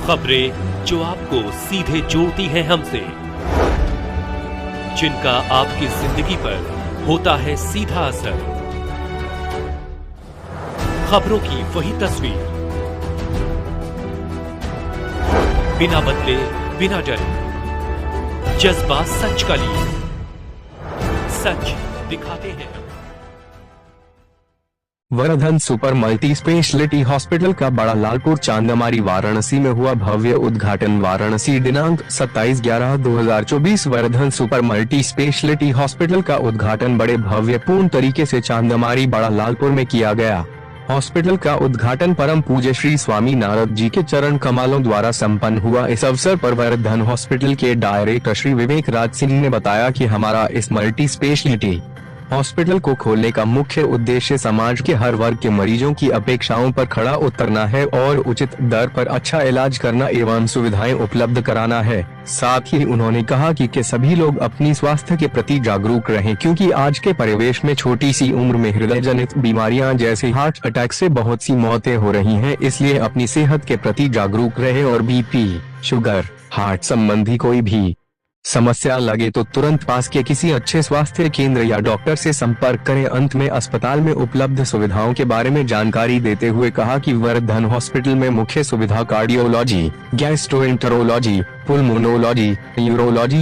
खबरें जो आपको सीधे जोड़ती हैं हमसे, जिनका आपकी जिंदगी पर होता है सीधा असर। खबरों की वही तस्वीर, बिना बदले बिना डरे, जज्बा सच का लिए, सच दिखाते हैं। Vardhan super multi speciality hospital का बड़ा लालपुर चांदमारी वाराणसी में हुआ भव्य उद्घाटन। वाराणसी दिनांक 27/11/2024 Vardhan super multi speciality hospital का उद्घाटन बड़े भव्य पूर्ण तरीके से चांदमारी बड़ा लालपुर में किया गया। हॉस्पिटल का उद्घाटन परम पूज्य श्री स्वामी नारद जी के चरण कमलों द्वारा संपन्न हुआ। इस अवसर पर वर्धन हॉस्पिटल के डायरेक्टर श्री विवेक राज सिंह ने बताया कि हमारा इस मल्टी स्पेशलिटी हॉस्पिटल को खोलने का मुख्य उद्देश्य समाज के हर वर्ग के मरीजों की अपेक्षाओं पर खड़ा उतरना है और उचित दर पर अच्छा इलाज करना एवं सुविधाएं उपलब्ध कराना है। साथ ही उन्होंने कहा कि सभी लोग अपनी स्वास्थ्य के प्रति जागरूक रहें, क्योंकि आज के परिवेश में छोटी सी उम्र में हृदय जनित बीमारियां जैसे हार्ट अटैक से बहुत सी मौतें हो रही हैं। इसलिए अपनी सेहत के प्रति जागरूक रहे और BP, शुगर, हार्ट संबंधी कोई भी समस्या लगे तो तुरंत पास के किसी अच्छे स्वास्थ्य केंद्र या डॉक्टर से संपर्क करें। अंत में अस्पताल में उपलब्ध सुविधाओं के बारे में जानकारी देते हुए कहा कि वर्धन हॉस्पिटल में मुख्य सुविधा cardiology, gastroenterology, pulmonology, urology,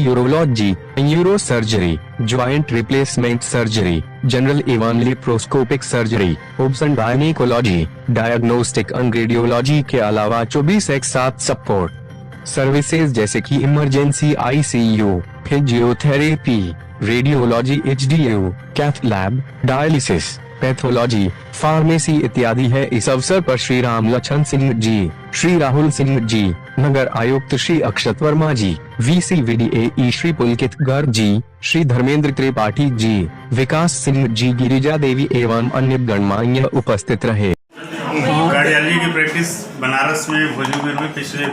uro surgery, joint replacement surgery, general एवं laparoscopic surgery, obs and gynaecology, diagnostic and radiology के अलावा 24/7 सपोर्ट सर्विसेज जैसे कि emergency ICU, physiotherapy, radiology, HDU, cath lab, dialysis, pathology, pharmacy इत्यादि है। इस अवसर पर श्री राम लखन सिंह जी, श्री राहुल सिंह जी, नगर आयुक्त श्री अक्षत वर्मा जी, VCVDAE श्री पुलकित गर्ग जी, श्री धर्मेंद्र त्रिपाठी जी, विकास सिंह जी, गिरिजा देवी एवं अन्य गणमान्य उपस्थित रहे। कार्डियोलॉजी की प्रैक्टिस बनारस में भोजपुर में पिछले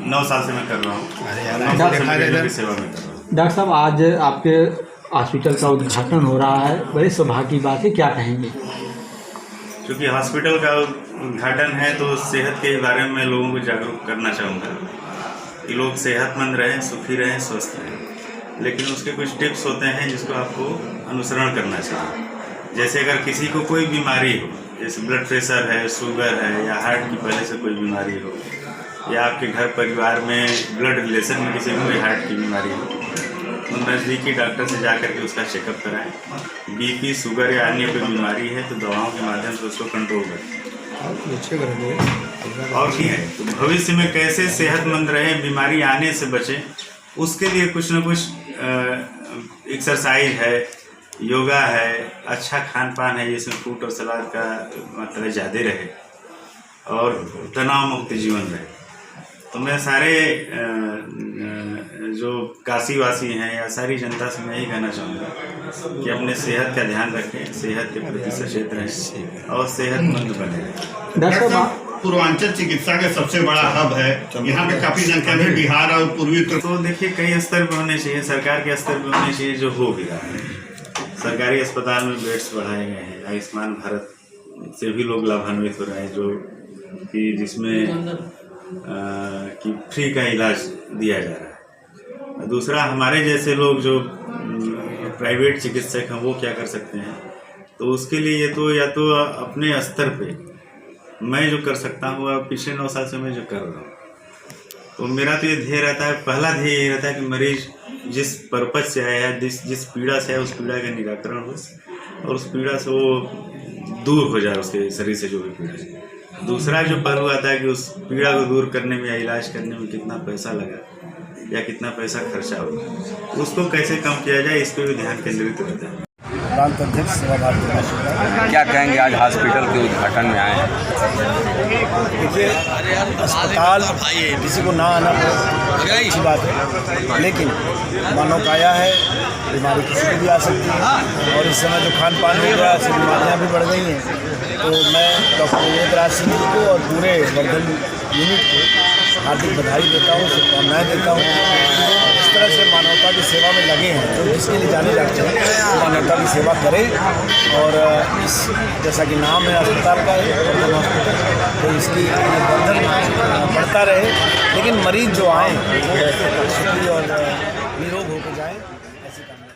9 साल से मैं कर रहा हूँ। डॉक्टर साहब, आज आपके हॉस्पिटल का उद्घाटन हो रहा है, बड़ी सौभाग्य की बात है, क्या कहेंगे? क्योंकि हॉस्पिटल का उद्घाटन है तो सेहत के बारे में लोगों को जागरूक करना चाहूँगा कि लोग सेहतमंद रहें, सुखी रहें, स्वस्थ रहें। लेकिन उसके कुछ टिप्स होते हैं जिसको आपको अनुसरण करना चाहिए। जैसे अगर किसी को कोई बीमारी हो, जैसे ब्लड प्रेशर है, शुगर है या हार्ट की पहले से कोई बीमारी हो, या आपके घर परिवार में ब्लड रिलेशन में किसी को हार्ट की बीमारी हो, तो नज़दीकी डॉक्टर से जाकर के उसका चेकअप कराएं। BP, शुगर या अन्य कोई बीमारी है तो दवाओं के माध्यम से उसको कंट्रोल करें। और क्या है तो भविष्य में कैसे सेहतमंद रहें, बीमारी आने से बचें, उसके लिए कुछ न कुछ एक्सरसाइज है, योगा है, अच्छा खान पान है जिसमें फ्रूट और सलाद का मात्रा ज़्यादा रहे और तनाव मुक्त जीवन रहे। तो मैं सारे जो काशीवासी हैं या सारी जनता से मैं यही कहना चाहूँगा कि अपने सेहत का ध्यान रखें, सेहत के प्रति सचेत रहें और सेहतमंद बने। डॉक्टर साहब, पूर्वांचल चिकित्सा का सबसे बड़ा हब है, यहाँ पे काफी संख्या में बिहार और पूर्वी तो देखिए कई स्तर पर होने चाहिए, सरकार के स्तर पर होने चाहिए, जो हो भी रहा है। सरकारी अस्पताल में बेड्स बढ़ाए गए हैं, आयुष्मान भारत से भी लोग लाभान्वित हो रहे हैं, जो कि जिसमें कि फ्री का इलाज दिया जा रहा है। दूसरा, हमारे जैसे लोग जो प्राइवेट चिकित्सक हैं वो क्या कर सकते हैं, तो उसके लिए या तो अपने स्तर पे मैं जो कर सकता हूँ वह पिछले 9 साल से मैं जो कर रहा हूँ, तो मेरा तो ये ध्येय रहता है, पहला ध्येय ये रहता है कि मरीज जिस पर्पज से आया है, जिस पीड़ा से है, उस पीड़ा का निराकरण हो और उस पीड़ा से वो दूर हो जाए, उसके शरीर से जो भी पीड़ा है। दूसरा जो पहलू आता है कि उस पीड़ा को दूर करने में या इलाज करने में कितना पैसा लगा या कितना पैसा खर्चा होगा, उसको कैसे कम किया जाए, इस पर भी ध्यान केंद्रित रहता है। प्रांत अध्यक्ष क्या कहेंगे, आज हॉस्पिटल के उद्घाटन में आए हैं? देखिए, अस्पताल किसी को ना आना पड़े अच्छी बात है, लेकिन मानव काया है, बीमारी किसी को भी आ सकती है और इस समय जो खान पान हो गया ऐसी बीमारियाँ भी बढ़ गई हैं। तो मैं डॉक्टर विवेक राज सिंह जी को और पूरे वर्धन यूनिट को हार्दिक बधाई देता हूँ, शुभकामनाएँ देता हूँ। इस तरह से मानवता की सेवा में लगे हैं, जो जिसके लिए जाने जाते हैं मानवता की सेवा करें। और इस जैसा कि नाम है अस्पताल का वर्धन हॉस्पिटल, तो इसकी वर्धन बढ़ते चलता रहे, लेकिन मरीज जो आए वो सुखी और निरोग होकर जाए, ऐसी कामना।